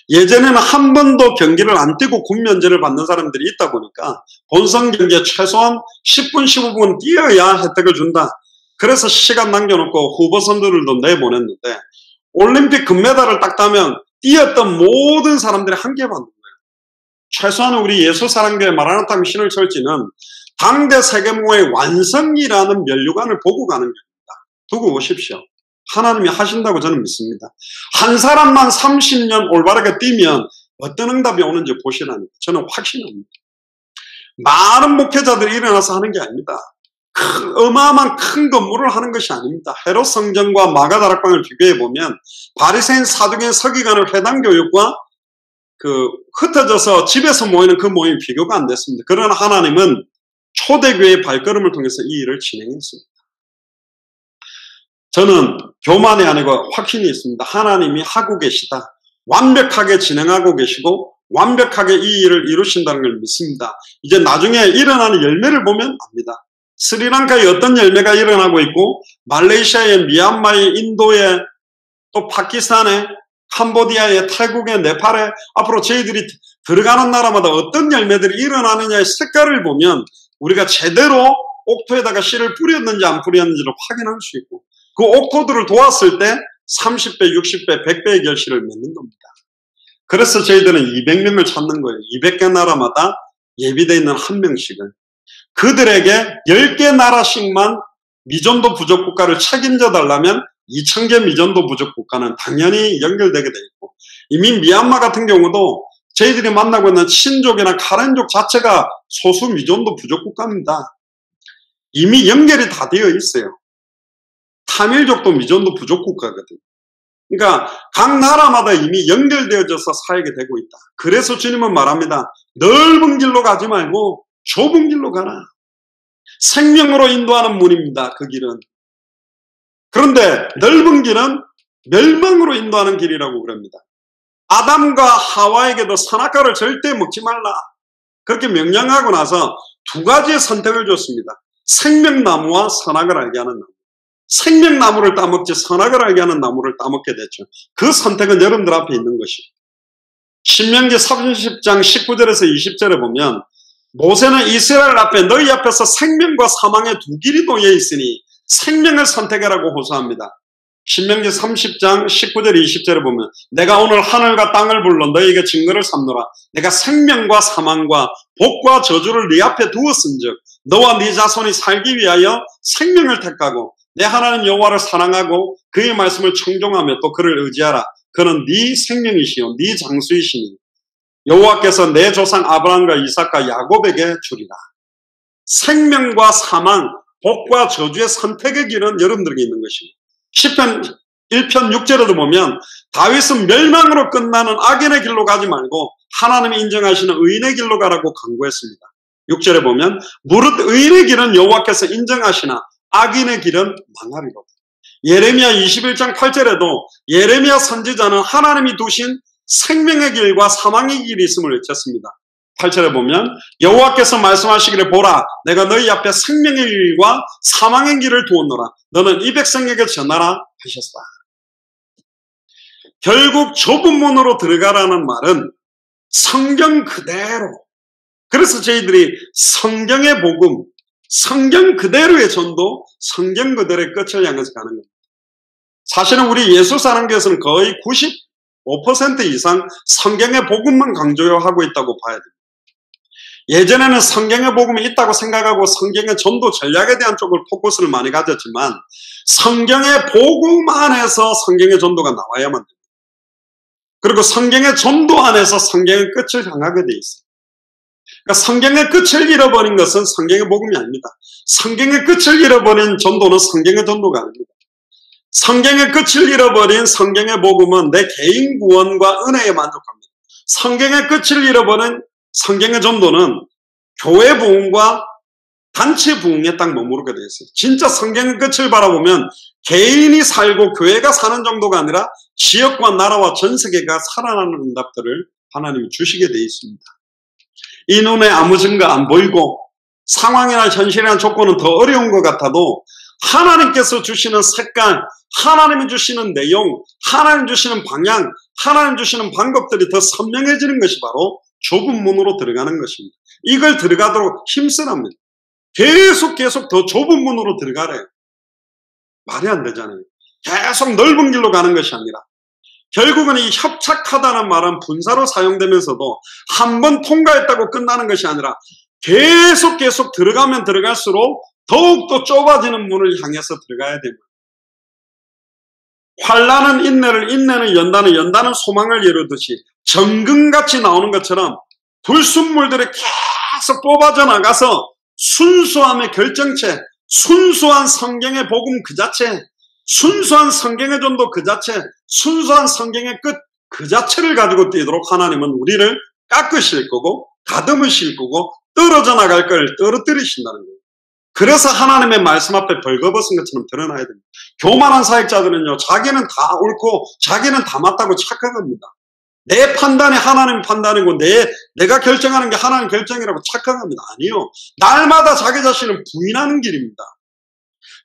예전에는 한 번도 경기를 안 뛰고 군면제를 받는 사람들이 있다 보니까 본선 경기에 최소한 10분, 15분 뛰어야 혜택을 준다. 그래서 시간 남겨놓고 후보 선수들도 내보냈는데 올림픽 금메달을 딱 따면 뛰었던 모든 사람들이 한 개 받는 거예요. 최소한 우리 예수사랑교회 마라나타 미션을 철지는 당대 세계무의 완성이라는 면류관을 보고 가는 겁니다. 두고 보십시오. 하나님이 하신다고 저는 믿습니다. 한 사람만 30년 올바르게 뛰면 어떤 응답이 오는지 보시라니까 저는 확신합니다. 많은 목회자들이 일어나서 하는 게 아닙니다. 어마어마한 큰 건물을 하는 것이 아닙니다. 헤롯 성전과 마가 다락방을 비교해 보면 바리새인, 사두개인, 서기관의 회당 교육과 흩어져서 집에서 모이는 그 모임이 비교가 안 됐습니다. 그러나 하나님은 초대교회의 발걸음을 통해서 이 일을 진행했습니다. 저는 교만이 아니고 확신이 있습니다. 하나님이 하고 계시다. 완벽하게 진행하고 계시고 완벽하게 이 일을 이루신다는 걸 믿습니다. 이제 나중에 일어나는 열매를 보면 압니다. 스리랑카에 어떤 열매가 일어나고 있고 말레이시아에, 미얀마에, 인도에, 또 파키스탄에, 캄보디아에, 태국에, 네팔에 앞으로 저희들이 들어가는 나라마다 어떤 열매들이 일어나느냐의 색깔을 보면 우리가 제대로 옥토에다가 씨를 뿌렸는지 안 뿌렸는지를 확인할 수 있고 그 옥토들을 도왔을 때 30배, 60배, 100배의 결실을 맺는 겁니다. 그래서 저희들은 200명을 찾는 거예요. 200개 나라마다 예비되어 있는 한 명씩을. 그들에게 10개 나라씩만 미전도 부족 국가를 책임져 달라면 2000개 미전도 부족 국가는 당연히 연결되게 돼 있고 이미 미얀마 같은 경우도 저희들이 만나고 있는 친족이나 카렌족 자체가 소수 미전도 부족 국가입니다. 이미 연결이 다 되어 있어요. 타밀족도 미전도 부족 국가거든요. 그러니까 각 나라마다 이미 연결되어져서 사역이 되고 있다. 그래서 주님은 말합니다. 넓은 길로 가지 말고 좁은 길로 가라. 생명으로 인도하는 문입니다. 그 길은. 그런데 넓은 길은 멸망으로 인도하는 길이라고 그럽니다. 아담과 하와에게도 선악과를 절대 먹지 말라. 그렇게 명령하고 나서 두 가지의 선택을 줬습니다. 생명나무와 선악을 알게 하는 나무. 생명나무를 따먹지 선악을 알게 하는 나무를 따먹게 됐죠. 그 선택은 여러분들 앞에 있는 것이죠. 신명기 30장 19절에서 20절에 보면 모세는 이스라엘 앞에 너희 앞에서 생명과 사망의 두 길이 놓여 있으니 생명을 선택하라고 호소합니다. 신명기 30장 19절 20절에 보면 내가 오늘 하늘과 땅을 불러 너희에게 증거를 삼노라. 내가 생명과 사망과 복과 저주를 네 앞에 두었은즉 너와 네 자손이 살기 위하여 생명을 택하고 내 하나님 여호와를 사랑하고 그의 말씀을 청종하며 또 그를 의지하라. 그는 네 생명이시요 네 장수이시니 여호와께서 내 조상 아브라함과 이삭과 야곱에게 주리라. 생명과 사망, 복과 저주의 선택의 길은 여러분들에게 있는 것입니다. 시편 1편 6절에도 보면 다윗은 멸망으로 끝나는 악인의 길로 가지 말고 하나님이 인정하시는 의인의 길로 가라고 강구했습니다. 6절에 보면 무릇 의인의 길은 여호와께서 인정하시나 악인의 길은 망하리로다. 예레미야 21장 8절에도 예레미야 선지자는 하나님이 두신 생명의 길과 사망의 길이 있음을 외쳤습니다. 8절에 보면 여호와께서 말씀하시기를 보라 내가 너희 앞에 생명의 길과 사망의 길을 두었노라. 너는 이 백성에게 전하라 하셨다. 결국 좁은 문으로 들어가라는 말은 성경 그대로, 그래서 저희들이 성경의 복음, 성경 그대로의 전도, 성경 그대로의 끝을 향해서 가는 겁니다. 사실은 우리 예수사랑교회에서는 거의 95% 이상 성경의 복음만 강조하고 있다고 봐야 됩니다. 예전에는 성경의 복음이 있다고 생각하고 성경의 전도 전략에 대한 쪽을 포커스를 많이 가졌지만 성경의 복음 안에서 성경의 전도가 나와야만 됩니다. 그리고 성경의 전도 안에서 성경의 끝을 향하게 돼 있어요. 그러니까 성경의 끝을 잃어버린 것은 성경의 복음이 아닙니다. 성경의 끝을 잃어버린 전도는 성경의 전도가 아닙니다. 성경의 끝을 잃어버린 성경의 복음은 내 개인 구원과 은혜에 만족합니다. 성경의 끝을 잃어버린 성경의 전도는 교회 부흥과 단체 부흥에 딱 머무르게 되어 있어요. 진짜 성경의 끝을 바라보면 개인이 살고 교회가 사는 정도가 아니라 지역과 나라와 전 세계가 살아나는 응답들을 하나님이 주시게 되어 있습니다. 이 눈에 아무 증거 안 보이고 상황이나 현실이나 조건은 더 어려운 것 같아도 하나님께서 주시는 색깔, 하나님이 주시는 내용, 하나님 주시는 방향, 하나님 주시는 방법들이 더 선명해지는 것이 바로 좁은 문으로 들어가는 것입니다. 이걸 들어가도록 힘쓰랍니다. 계속 더 좁은 문으로 들어가래요. 말이 안 되잖아요. 계속 넓은 길로 가는 것이 아니라 결국은 이 협착하다는 말은 분사로 사용되면서도 한 번 통과했다고 끝나는 것이 아니라 계속 들어가면 들어갈수록 더욱더 좁아지는 문을 향해서 들어가야 됩니다. 환난은 인내를, 인내는 연단은 소망을 이루듯이 정금같이 나오는 것처럼 불순물들이 계속 뽑아져 나가서 순수함의 결정체, 순수한 성경의 복음 그 자체, 순수한 성경의 전도 그 자체, 순수한 성경의 끝 그 자체를 가지고 뛰도록 하나님은 우리를 깎으실 거고 다듬으실 거고 떨어져 나갈 걸 떨어뜨리신다는 거예요. 그래서 하나님의 말씀 앞에 벌거벗은 것처럼 드러나야 됩니다. 교만한 사역자들은요, 자기는 다 옳고 자기는 다 맞다고 착각합니다. 내 판단이 하나님 판단이고 내가 결정하는 게 하나님 결정이라고 착각합니다. 아니요. 날마다 자기 자신을 부인하는 길입니다.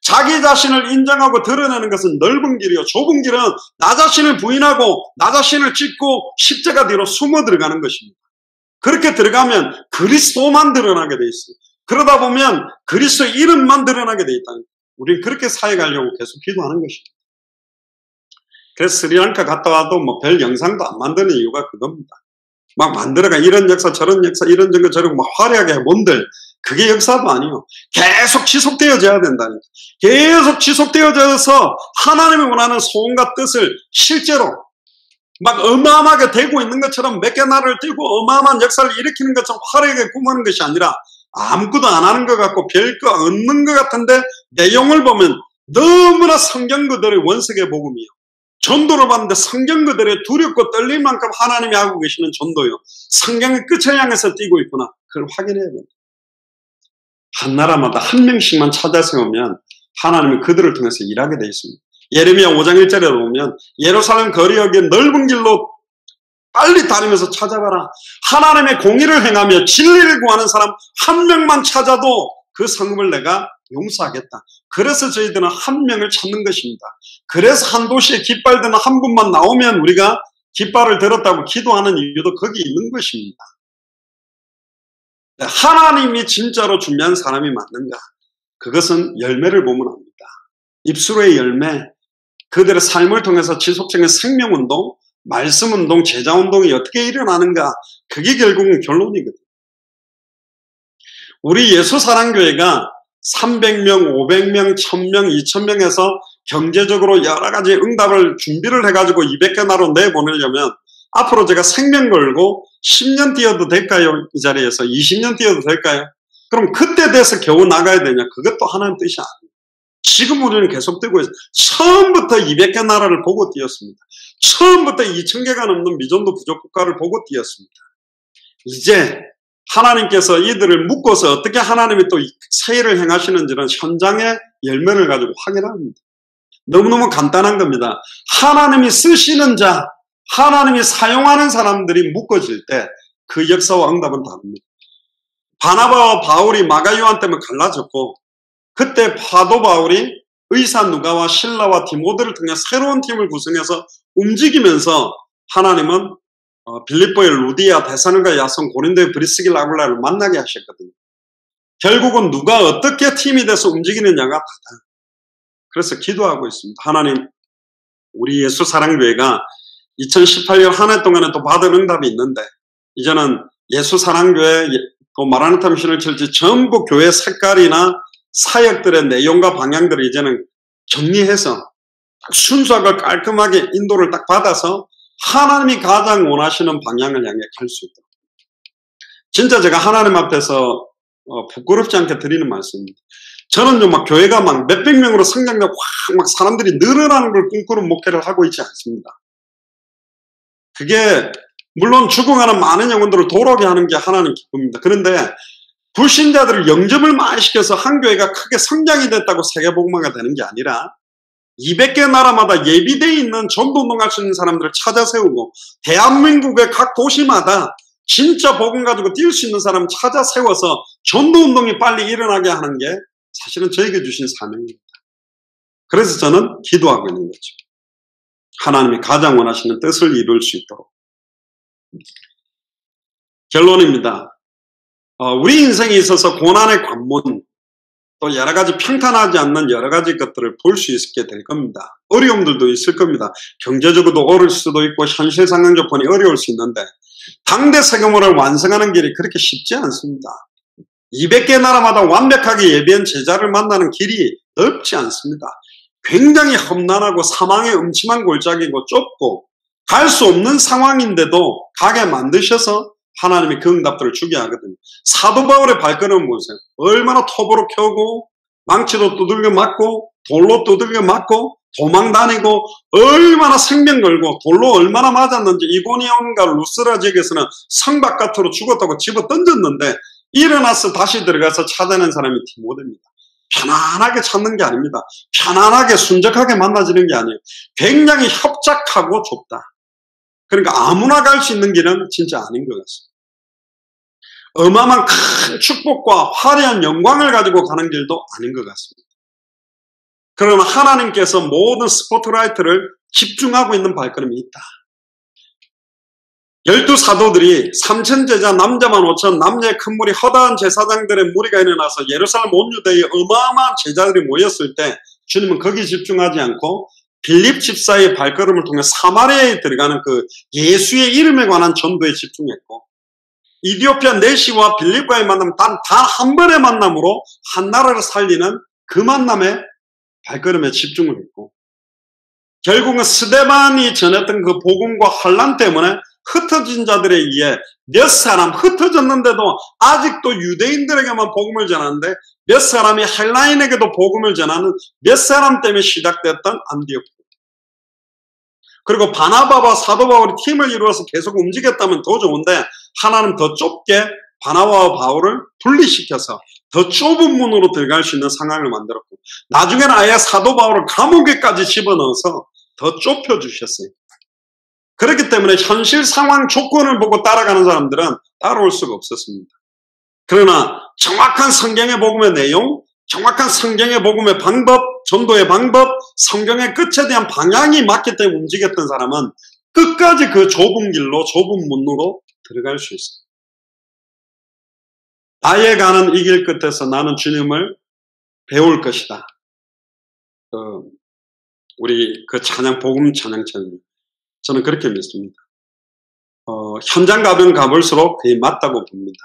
자기 자신을 인정하고 드러내는 것은 넓은 길이요. 좁은 길은 나 자신을 부인하고 나 자신을 찢고 십자가 뒤로 숨어 들어가는 것입니다. 그렇게 들어가면 그리스도만 드러나게 돼 있어요. 그러다 보면 그리스도 이름만 드러나게 돼 있다. 우리는 그렇게 사역하려고 계속 기도하는 것입니다. 그래서 스리랑카 갔다 와도 뭐 별 영상도 안 만드는 이유가 그겁니다. 막 만들어가 이런 역사 저런 역사 이런 정거 저런 막 화려하게 뭔들 그게 역사도 아니에요. 계속 지속되어져야 된다니까. 계속 지속되어져서 하나님이 원하는 소원과 뜻을 실제로 막 어마어마하게 되고 있는 것처럼 몇 개 나라를 띄고 어마어마한 역사를 일으키는 것처럼 화려하게 꿈하는 것이 아니라 아무것도 안 하는 것 같고 별거 없는 것 같은데 내용을 보면 너무나 성경 그대로의 원색의 복음이에요. 전도를 받는데 성경 그대로의 두렵고 떨릴 만큼 하나님이 하고 계시는 전도요. 성경의 끝을 향해서 뛰고 있구나. 그걸 확인해야 됩니다. 한 나라마다 한 명씩만 찾아 세우면 하나님은 그들을 통해서 일하게 되어 있습니다. 예레미야 5장 1절에 보면 예루살렘 거리 여기에 넓은 길로 빨리 다니면서 찾아가라. 하나님의 공의를 행하며 진리를 구하는 사람 한 명만 찾아도 그 성읍을 내가 용서하겠다. 그래서 저희들은 한 명을 찾는 것입니다. 그래서 한 도시에 깃발 드는 한 분만 나오면 우리가 깃발을 들었다고 기도하는 이유도 거기 있는 것입니다. 하나님이 진짜로 준비한 사람이 맞는가? 그것은 열매를 보면 압니다. 입술의 열매, 그들의 삶을 통해서 지속적인 생명운동, 말씀운동, 제자운동이 어떻게 일어나는가? 그게 결국은 결론이거든요. 우리 예수사랑교회가 300명, 500명, 1000명, 2000명에서 경제적으로 여러 가지 응답을 준비를 해가지고 200개 나라로 내보내려면 앞으로 제가 생명 걸고 10년 뛰어도 될까요? 이 자리에서 20년 뛰어도 될까요? 그럼 그때 돼서 겨우 나가야 되냐? 그것도 하나님 뜻이 아니에요. 지금 우리는 계속 뛰고 있어요. 처음부터 200개 나라를 보고 뛰었습니다. 처음부터 2000개가 넘는 미전도 부족 국가를 보고 뛰었습니다. 이제 하나님께서 이들을 묶어서 어떻게 하나님이 또 새 일을 행하시는지는 현장의 열매를 가지고 확인합니다. 너무너무 간단한 겁니다. 하나님이 쓰시는 자, 하나님이 사용하는 사람들이 묶어질 때 그 역사와 응답은 다릅니다. 바나바와 바울이 마가요한 때문에 갈라졌고 그때 사도 바울이 의사 누가와 실라와 디모데를 통해 새로운 팀을 구성해서 움직이면서 하나님은 빌립보의 루디아, 데살로니가 야손, 고린도의 브리스길라 아굴라를 만나게 하셨거든요. 결국은 누가 어떻게 팀이 돼서 움직이느냐가 다다. 그래서 기도하고 있습니다. 하나님, 우리 예수사랑교회가 2018년 한 해 동안에 또 받은 응답이 있는데 이제는 예수사랑교회, 또 마라나타 미션을 철지 전부 교회 색깔이나 사역들의 내용과 방향들을 이제는 정리해서 순수하고 깔끔하게 인도를 딱 받아서 하나님이 가장 원하시는 방향을 향해 갈 수 있도록. 진짜 제가 하나님 앞에서 부끄럽지 않게 드리는 말씀입니다. 저는요, 막 교회가 막 몇백 명으로 성장되고 확 막 사람들이 늘어나는 걸 꿈꾸는 목회를 하고 있지 않습니다. 그게 물론 죽어가는 많은 영혼들을 돌아오게 하는 게 하나님 기쁨입니다. 그런데 불신자들을 영접을 많이 시켜서 한 교회가 크게 성장이 됐다고 세계복음화가 되는 게 아니라 200개 나라마다 예비되어 있는 전도운동할 수 있는 사람들을 찾아 세우고 대한민국의 각 도시마다 진짜 복음 가지고 뛸 수 있는 사람 찾아 세워서 전도운동이 빨리 일어나게 하는 게 사실은 저에게 주신 사명입니다. 그래서 저는 기도하고 있는 거죠. 하나님이 가장 원하시는 뜻을 이룰 수 있도록. 결론입니다. 우리 인생에 있어서 고난의 관문, 또 여러 가지 평탄하지 않는 여러 가지 것들을 볼 수 있게 될 겁니다. 어려움들도 있을 겁니다. 경제적으로도 어려울 수도 있고 현실 상황 조건이 어려울 수 있는데 당대 세계문을 완성하는 길이 그렇게 쉽지 않습니다. 200개 나라마다 완벽하게 예비한 제자를 만나는 길이 넓지 않습니다. 굉장히 험난하고 사망의 음침한 골짜기고 좁고 갈 수 없는 상황인데도 가게 만드셔서 하나님이 그 응답들을 주게 하거든요. 사도 바울의 발걸음 보세요. 얼마나 톱으로 켜고 망치로 두들겨 맞고 돌로 두들겨 맞고 도망 다니고 얼마나 생명 걸고 돌로 얼마나 맞았는지. 이고니온과 루스라 지역에서는 성 바깥으로 죽었다고 집어 던졌는데 일어나서 다시 들어가서 찾아낸 사람이 디모데입니다. 편안하게 찾는 게 아닙니다. 편안하게 순적하게 만나지는 게 아니에요. 굉장히 협착하고 좁다. 그러니까 아무나 갈 수 있는 길은 진짜 아닌 것 같습니다. 어마어마한 큰 축복과 화려한 영광을 가지고 가는 길도 아닌 것 같습니다. 그러나 하나님께서 모든 스포트라이트를 집중하고 있는 발걸음이 있다. 12사도들이 3,000 제자, 남자만 5,000, 남녀의 큰 무리, 허다한 제사장들의 무리가 일어나서 예루살렘 온 유대에 어마어마한 제자들이 모였을 때 주님은 거기 집중하지 않고 빌립 집사의 발걸음을 통해 사마리아에 들어가는 그 예수의 이름에 관한 전도에 집중했고, 이디오피아 네시와 빌립과의 만남, 단 한 번의 만남으로 한 나라를 살리는 그 만남에 발걸음에 집중을 했고, 결국은 스데반이 전했던 그 복음과 환란 때문에 흩어진 자들에 의해 몇 사람 흩어졌는데도 아직도 유대인들에게만 복음을 전하는데 몇 사람이 헬라인에게도 복음을 전하는 몇 사람 때문에 시작됐던 안디옥. 그리고 바나바와 사도 바울이 팀을 이루어서 계속 움직였다면 더 좋은데 하나는 더 좁게 바나바와 바울을 분리시켜서 더 좁은 문으로 들어갈 수 있는 상황을 만들었고, 나중에는 아예 사도 바울을 감옥에까지 집어넣어서 더 좁혀주셨어요. 그렇기 때문에 현실 상황 조건을 보고 따라가는 사람들은 따라올 수가 없었습니다. 그러나 정확한 성경의 복음의 내용, 정확한 성경의 복음의 방법, 전도의 방법, 성경의 끝에 대한 방향이 맞기 때문에 움직였던 사람은 끝까지 그 좁은 길로, 좁은 문으로 들어갈 수 있어요. 나의 가는 이 길 끝에서 나는 주님을 배울 것이다. 우리 그 찬양, 복음 찬양처럼 저는 그렇게 믿습니다. 현장 가면 가볼수록 그게 맞다고 봅니다.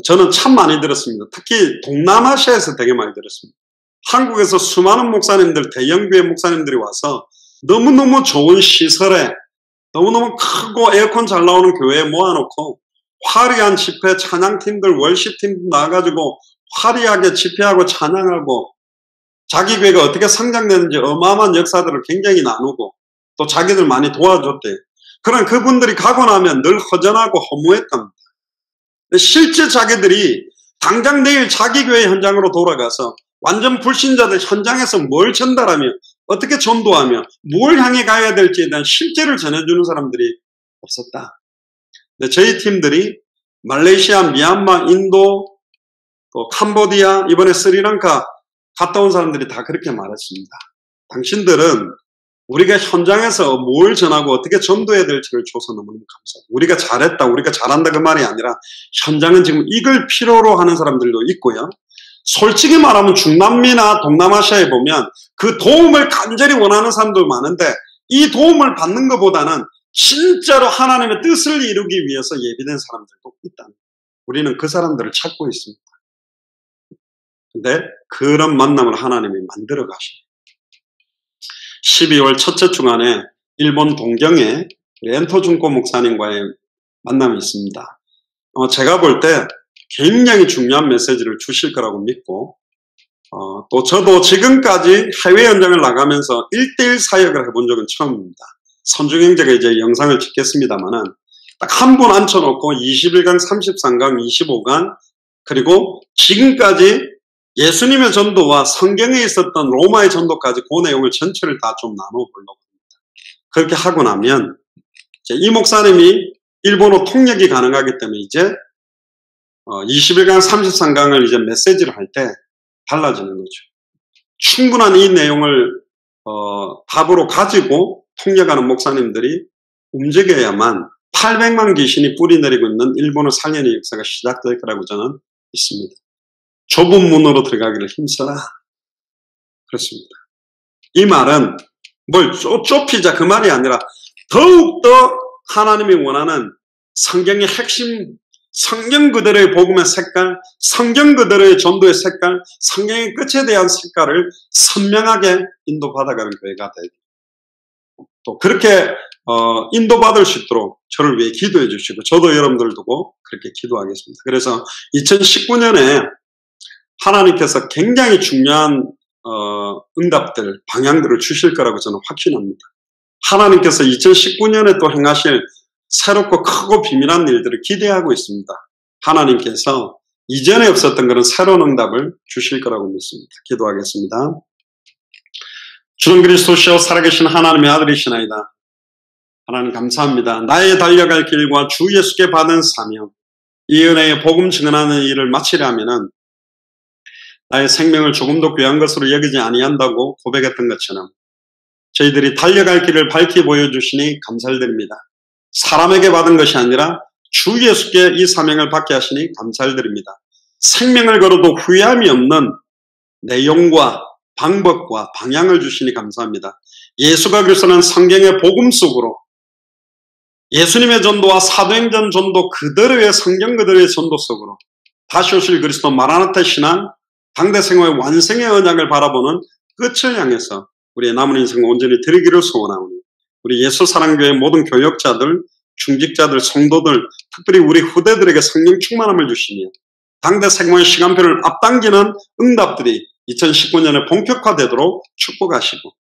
저는 참 많이 들었습니다. 특히 동남아시아에서 되게 많이 들었습니다. 한국에서 수많은 목사님들, 대형교회 목사님들이 와서 너무너무 좋은 시설에 너무너무 크고 에어컨 잘 나오는 교회에 모아놓고 화려한 집회, 찬양팀들, 월십팀 나와가지고 화려하게 집회하고 찬양하고 자기 교회가 어떻게 성장되는지 어마어마한 역사들을 굉장히 나누고 또 자기들 많이 도와줬대요. 그런 그분들이 가고 나면 늘 허전하고 허무했답니다. 실제 자기들이 당장 내일 자기 교회 현장으로 돌아가서 완전 불신자들 현장에서 뭘 전달하며 어떻게 전도하며 뭘 향해 가야 될지에 대한 실제를 전해주는 사람들이 없었다. 근데 저희 팀들이 말레이시아, 미얀마, 인도, 또 캄보디아, 이번에 스리랑카 갔다 온 사람들이 다 그렇게 말했습니다. 당신들은 우리가 현장에서 뭘 전하고 어떻게 전도해야 될지를 줘서 너무너무 감사해요. 우리가 잘했다, 우리가 잘한다 그 말이 아니라 현장은 지금 이걸 필요로 하는 사람들도 있고요. 솔직히 말하면 중남미나 동남아시아에 보면 그 도움을 간절히 원하는 사람도 많은데 이 도움을 받는 것보다는 진짜로 하나님의 뜻을 이루기 위해서 예비된 사람들도 있다. 우리는 그 사람들을 찾고 있습니다. 근데 그런 만남을 하나님이 만들어 가십니다. 12월 첫째 주간에 일본 동경에 렌토 준코 목사님과의 만남이 있습니다. 제가 볼 때 굉장히 중요한 메시지를 주실 거라고 믿고, 또 저도 지금까지 해외 연장을 나가면서 1:1 사역을 해본 적은 처음입니다. 선중형제가 이제 영상을 찍겠습니다만은 딱 한 분 앉혀놓고 21강, 33강, 25강, 그리고 지금까지 예수님의 전도와 성경에 있었던 로마의 전도까지 그 내용을 전체를 다 좀 나눠보려고 합니다. 그렇게 하고 나면 이 목사님이 일본어 통역이 가능하기 때문에 이제 21강, 33강을 이제 메시지를 할 때 달라지는 거죠. 충분한 이 내용을 답으로 가지고 통역하는 목사님들이 움직여야만 800만 귀신이 뿌리내리고 있는 일본의 살년의 역사가 시작될 거라고 저는 믿습니다. 좁은 문으로 들어가기를 힘써라. 그렇습니다. 이 말은 뭘 좁히자 그 말이 아니라 더욱더 하나님이 원하는 성경의 핵심, 성경 그대로의 복음의 색깔, 성경 그대로의 전도의 색깔, 성경의 끝에 대한 색깔을 선명하게 인도받아가는 교회가 되고 또 그렇게 인도받을 수 있도록 저를 위해 기도해 주시고 저도 여러분들 두고 그렇게 기도하겠습니다. 그래서 2019년에 하나님께서 굉장히 중요한 응답들, 방향들을 주실 거라고 저는 확신합니다. 하나님께서 2019년에 또 행하실 새롭고 크고 비밀한 일들을 기대하고 있습니다. 하나님께서 이전에 없었던 그런 새로운 응답을 주실 거라고 믿습니다. 기도하겠습니다. 주는 그리스도시요 살아계신 하나님의 아들이시나이다. 하나님 감사합니다. 나의 달려갈 길과 주 예수께 받은 사명, 이 은혜의 복음 증언하는 일을 마치려면은 나의 생명을 조금도 귀한 것으로 여기지 아니한다고 고백했던 것처럼 저희들이 달려갈 길을 밝히 보여주시니 감사드립니다. 사람에게 받은 것이 아니라 주 예수께 이 사명을 받게 하시니 감사드립니다. 생명을 걸어도 후회함이 없는 내용과 방법과 방향을 주시니 감사합니다. 예수가 그리스도는 성경의 복음 속으로 예수님의 전도와 사도행전 전도 그대로의 성경 그대로의 전도 속으로 다시 오실 그리스도 마라나타 신앙 당대 생활의 완성의 언약을 바라보는 끝을 향해서 우리의 남은 인생을 온전히 드리기를 소원하오니 우리 예수 사랑교회 모든 교역자들, 중직자들, 성도들, 특별히 우리 후대들에게 성령 충만함을 주시며 당대 생활의 시간표를 앞당기는 응답들이 2019년에 본격화되도록 축복하시고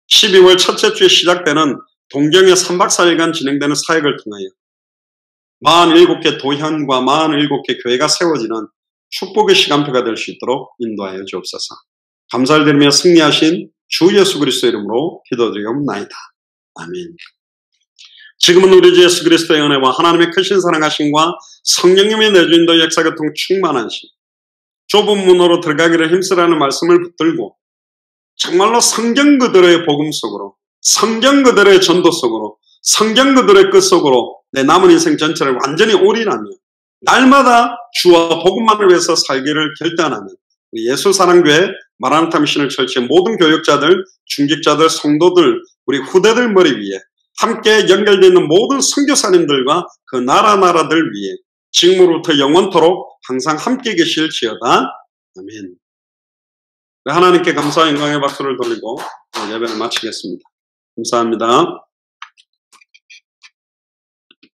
12월 첫째 주에 시작되는 동경의 3박 4일간 진행되는 사역을 통하여 47개 도현과 47개 교회가 세워지는 축복의 시간표가 될 수 있도록 인도하여 주옵소서. 감사를 드리며 승리하신 주 예수 그리스도 이름으로 기도드리옵나이다. 아멘. 지금은 우리 주 예수 그리스도의 은혜와 하나님의 크신 사랑하심과 성령님의 내주인도 역사교통 충만하신 좁은 문으로 들어가기를 힘쓰라는 말씀을 붙들고 정말로 성경 그대로의 복음 속으로 성경 그대로의 전도 속으로 성경 그대로의 끝 속으로 내 남은 인생 전체를 완전히 올인하며 날마다 주와 복음만을 위해서 살기를 결단하는 우리 예수 사랑교회 마라나타 미션을 철치의 모든 교역자들, 중직자들, 성도들, 우리 후대들 머리 위에 함께 연결되어 있는 모든 선교사님들과 그 나라들 위에 지금으로부터 영원토록 항상 함께 계실지어다. 아멘. 하나님께 감사와 영광의 박수를 돌리고 예배를 마치겠습니다. 감사합니다.